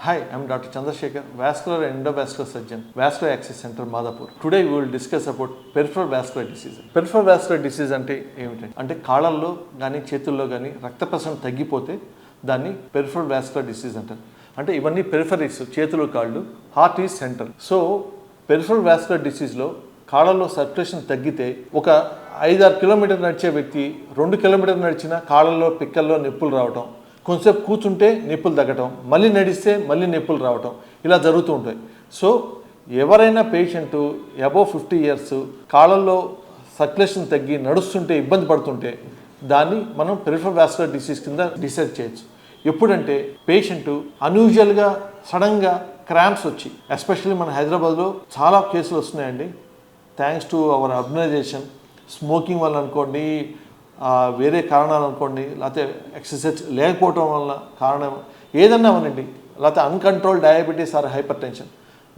Hi, I'm Dr. Chandrasekhar, vascular and endovascular surgeon, Vascular Access Center, Madhapur. Today we will discuss about peripheral vascular disease. Peripheral vascular disease అంటే ఏమిటంటే కాళ్ళల్లో కానీ చేతుల్లో కానీ రక్త ప్రసరణ తగ్గిపోతే దాన్ని పెరిఫరల్ వాస్కులర్ డిసీజ్ అంటారు. అంటే ఇవన్నీ పెరిఫరీస్, చేతులు కాళ్ళు, heart is centre. So peripheral vascular డిసీజ్లో కాళ్ళల్లో సర్క్యులేషన్ తగ్గితే ఒక 5-6 కిలోమీటర్లు నడిచే వ్యక్తి 2 కిలోమీటర్లు నడిచినా కాళ్ళల్లో పిక్కల్లో నొప్పులు రావటం, కొంచెంసేపు కూర్చుంటే నొప్పులు తగ్గటం, మళ్ళీ నడిస్తే మళ్ళీ నొప్పులు రావటం, ఇలా జరుగుతూ ఉంటాయి. సో ఎవరైనా పేషెంట్ అబోవ్ 50 ఇయర్స్ కాళ్ళల్లో సర్క్యులేషన్ తగ్గి నడుస్తుంటే ఇబ్బంది పడుతుంటే దాన్ని మనం పెరిఫరల్ వాస్కులర్ డిసీజ్ కింద డిసైడ్ చేయొచ్చు. ఎప్పుడంటే పేషెంట్ అన్యూజువల్గా సడన్గా క్రాంప్స్ వచ్చి, ఎస్పెషల్లీ మన హైదరాబాద్లో చాలా కేసులు వస్తున్నాయండి. Thanks to our urbanisation, smoking వల్ల అనుకోండి, వేరే కారణాలు అనుకోండి, లేకపోతే ఎక్సర్సైజ్ లేకపోవటం వల్ల కారణం ఏదన్నా అవనండి, లేకపోతే uncontrolled diabetes or hypertension,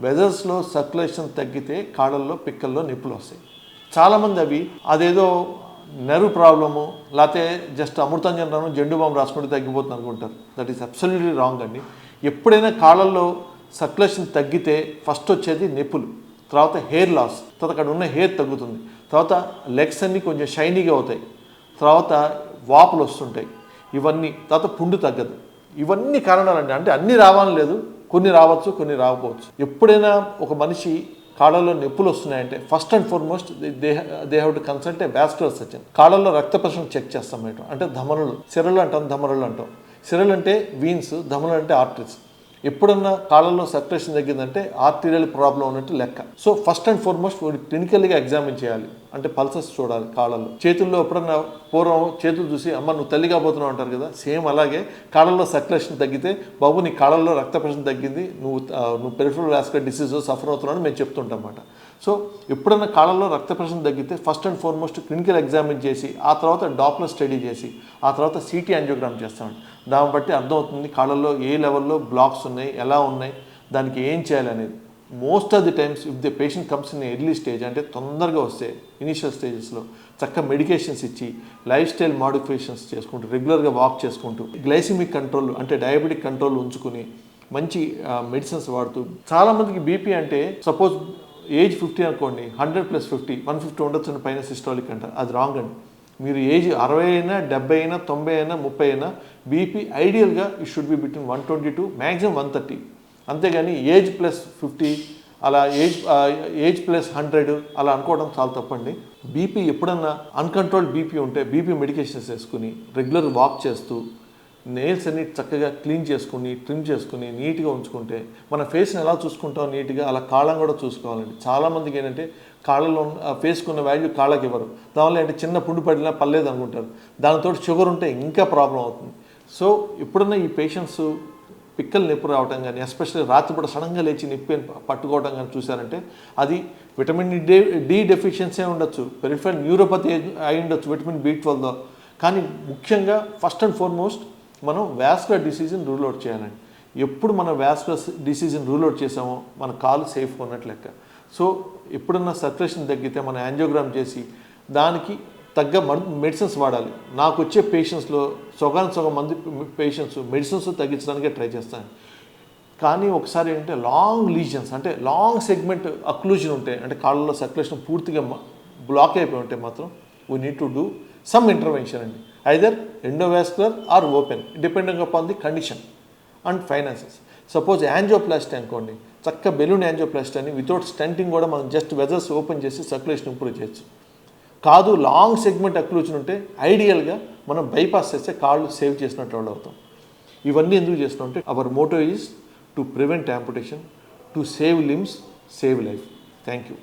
వెజల్స్లో సర్క్యులేషన్ తగ్గితే కాళ్ళల్లో పిక్కల్లో నొప్పులు వస్తాయి. చాలామంది అదేదో నెర్వ్ ప్రాబ్లము, లేకపోతే జస్ట్ అమృతాంజనం జెండు బాంబు రాసుకుంటే తగ్గిపోతుంది అనుకుంటారు. దట్ ఈస్ అబ్సల్యూట్లీ రాంగ్ అండి. ఎప్పుడైనా కాళ్ళల్లో సర్క్యులేషన్ తగ్గితే ఫస్ట్ వచ్చేది నొప్పులు, తర్వాత హెయిర్ లాస్, తర్వాత అక్కడ ఉన్న హెయిర్ తగ్గుతుంది, తర్వాత లెగ్స్ అన్నీ కొంచెం షైనీగా అవుతాయి, తర్వాత వాపులు వస్తుంటాయి, ఇవన్నీ, తర్వాత పుండు తగ్గదు. ఇవన్నీ కారణాలండి. అంటే అన్నీ రావాలని లేదు, కొన్ని రావచ్చు, కొన్ని రాకపోవచ్చు. ఎప్పుడైనా ఒక మనిషి కాళ్ళల్లో నొప్పులు వస్తున్నాయంటే first and foremost they have to consult a vascular surgeon. కాళ్ళల్లో రక్త ప్రసరణ చెక్ చేస్తాం మేడం. అంటే ధమనులు, సిరలు అంటాం, ధమనులు అంటాం. సిరలు అంటే వీన్స్, ధమనులు అంటే ఆర్టరీస్. ఎప్పుడన్నా కాళ్ళల్లో సర్క్యులేషన్ తగ్గిందంటే ఆర్టీరియల్ ప్రాబ్లం ఉన్నట్టు లెక్క. సో ఫస్ట్ అండ్ ఫార్మోస్ట్ క్లినికల్గా ఎగ్జామిన్ చేయాలి. అంటే పల్సెస్ చూడాలి కాళ్ళల్లో. చేతుల్లో ఎప్పుడన్నా పూర్వం చేతులు చూసి అమ్మ నువ్వు తల్లి కాబోతున్నావు అంటారు కదా, సేమ్ అలాగే కాళ్ళల్లో సర్క్యులేషన్ తగ్గితే బాబు నీ కాళ్ళల్లో రక్త ప్రసరణ తగ్గింది, నువ్వు పెరిఫరల్ వాస్కులర్ డిసీజ్ సఫర్ అవుతున్నావు అని మేము చెప్తుంటాం అన్నమాట. సో ఎప్పుడన్నా కాళ్ళల్లో రక్త ప్రసరణ తగ్గితే first and foremost clinical examine చేసి, ఆ తర్వాత డాప్లర్ స్టడీ చేసి, ఆ తర్వాత సిటీ యాంజియోగ్రామ్ చేస్తామండి. దాన్ని బట్టి అర్థమవుతుంది కాళ్ళల్లో ఏ లెవెల్లో బ్లాక్స్ ఉన్నాయి, ఎలా ఉన్నాయి, దానికి ఏం చేయాలి అనేది. Most of the times if the patient comes in early stage, అంటే తొందరగా వస్తే ఇనీషియల్ స్టేజెస్లో చక్కగా మెడికేషన్స్ ఇచ్చి, లైఫ్ స్టైల్ మాడిఫికేషన్స్ చేసుకుంటూ, రెగ్యులర్గా వాక్ చేసుకుంటూ, గ్లైసిమిక్ కంట్రోల్ అంటే డయాబెటిక్ కంట్రోల్ ఉంచుకుని మంచి మెడిసిన్స్ వాడుతూ. చాలామందికి బీపీ అంటే సపోజ్ ఏజ్ 50 అనుకోండి, 100+50, 150 ఉండొచ్చు పైన సిస్టాలిక్ అంటారు. అది రాంగ్ అండి. మీరు ఏజ్ 60 అయినా, 70 అయినా, 90 అయినా, 30 అయినా బీపీ ఐడియల్గా it should be between 120 maximum 130. అంతేగాని ఏజ్ +50 అలా ఏజ్ +100 అలా అనుకోవడం చాలా తప్పండి. బీపీ ఎప్పుడన్నా అన్కంట్రోల్డ్ బీపీ ఉంటే బీపీ మెడికేషన్స్ వేసుకుని రెగ్యులర్ వాక్ చేస్తూ, నెయిల్స్ అన్ని చక్కగా క్లీన్ చేసుకుని, ట్రిమ్ చేసుకుని, నీట్గా ఉంచుకుంటే మన ఫేస్ని ఎలా చూసుకుంటాం నీట్గా, అలా కాళ్ళం కూడా చూసుకోవాలండి. చాలామందికి ఏంటంటే కాళ్ళలో ఫేస్కున్న వాల్యూ కాళ్ళకి ఇవ్వరు. దానివల్ల అంటే చిన్న పుండు పడినా పర్లేదు అనుకుంటారు. దానితో షుగర్ ఉంటే ఇంకా ప్రాబ్లం అవుతుంది. సో ఎప్పుడన్నా ఈ పేషెంట్స్ పిక్కలు నొప్పి రావటం కానీ, ఎస్పెషల్లీ రాత్రిపూట సడన్గా లేచి నొప్పి పట్టుకోవడం కానీ చూసారంటే అది విటమిన్ డి డెఫిషియన్సీ ఉండొచ్చు, పెరిఫరల్ న్యూరోపతి అయి ఉండొచ్చు, విటమిన్ B12తో. కానీ ముఖ్యంగా ఫస్ట్ అండ్ ఫార్మోస్ట్ మనం వాస్కులర్ డిసీజ్ని రూల్ అవుట్ చేయాలండి. ఎప్పుడు మనం వాస్కులర్ డిసీజ్ని రూల్ అవుట్ చేసామో మన కాలు సేఫ్గా ఉన్నట్లు లెక్క. సో ఎప్పుడన్నా సర్క్యులేషన్ తగ్గితే మనం యాంజియోగ్రామ్ చేసి దానికి తగ్గ మెడిసిన్స్ వాడాలి. నాకు వచ్చే పేషెంట్స్లో సగం మంది పేషెంట్స్ మెడిసిన్స్ తగ్గించడానికే ట్రై చేస్తాను. కానీ ఒకసారి ఏంటంటే లాంగ్ లీజన్స్, అంటే లాంగ్ సెగ్మెంట్ అక్లూజన్ ఉంటే, అంటే కాళ్ళలో సర్క్యులేషన్ పూర్తిగా బ్లాక్ అయిపోయి ఉంటే మాత్రం we need to do some intervention అండి, either endovascular or open, depending upon the condition and finances. Suppose angioplasty అనుకోండి, చక్క బెలూన్ యాంజియోప్లాస్టీ అని వితౌట్ స్టంటింగ్ కూడా మనం జస్ట్ వెజల్స్ ఓపెన్ చేసి సర్క్యులేషన్ ఇంప్రూవ్ చేయొచ్చు. కాదు లాంగ్ సెగ్మెంట్ అక్లూజన్ ఉంటే ఐడియల్గా మనం బైపాస్ చేస్తే కాళ్ళు సేవ్ చేసినట్టు వాళ్ళు అవుతాం. ఇవన్నీ ఎందుకు చేస్తున్నాం అంటే our motto is to prevent amputation, to save limbs, save life. Thank you.